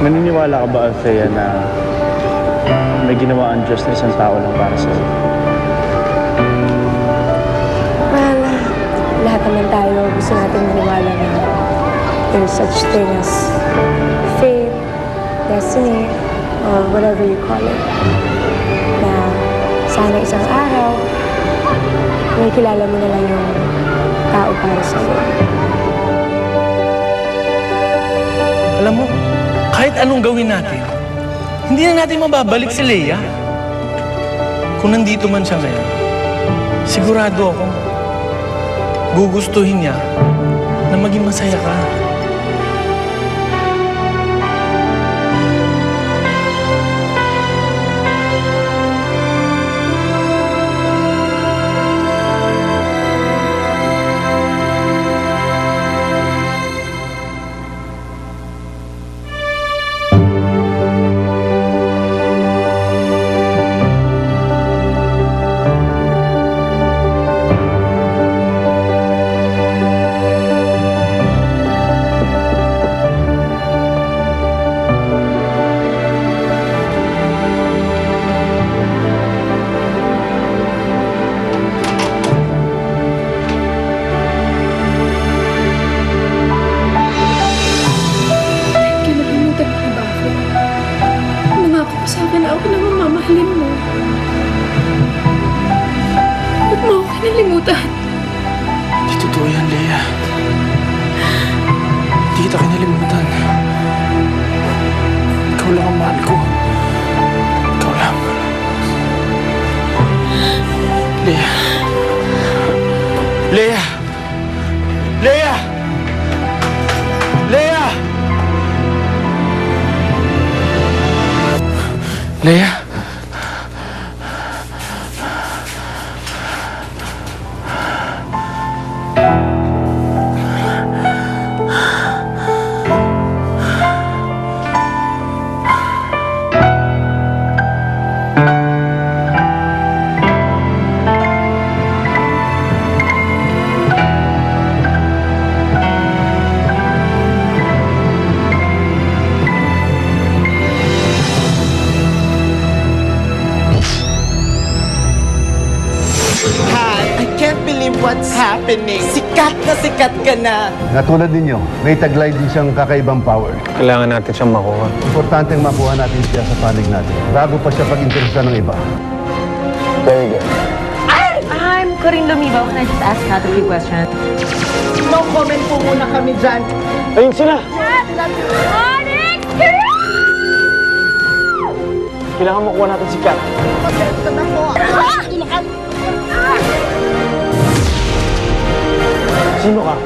Naniniwala ka ba, Althea, na may ginawa ang Diyos na isang tao lang para sa'yo? Well, lahat naman tayo gusto natin maniwala na there's such thing as fate, destiny, or whatever you call it. Na sana isang araw, may kilala mo na lang yung tao para sa'yo. Alam mo, kahit anong gawin natin, hindi na natin mababalik si Leia. Kung nandito man siya ngayon, sigurado ako, gugustuhin niya na maging masaya ka. Kinalimutan mo ba ako? Nangako pa sa akin na ako na mamamahalin mo. Ba't mo ako kinalimutan? Hindi totoo yan, Leia. Hindi kita kinalimutan. Ikaw lang ang mahal ko. Ikaw lang. Leia. Leia! Leia! Leia! Leia! I can't believe what's happening. Sikat ka na. Natulad ninyo, may taglay din siyang kakaibang power. Kailangan natin siyang makuha. Importanteng makuha natin siya sa panig natin bago pa siya pag-interesa ng iba. Very good. I'm Corinne Lumibo. Can I just ask Kat a few questions? No comment po muna kami dyan. Ayun sila! Kailangan makuha natin si Kat. Maganda na po. Sino ka?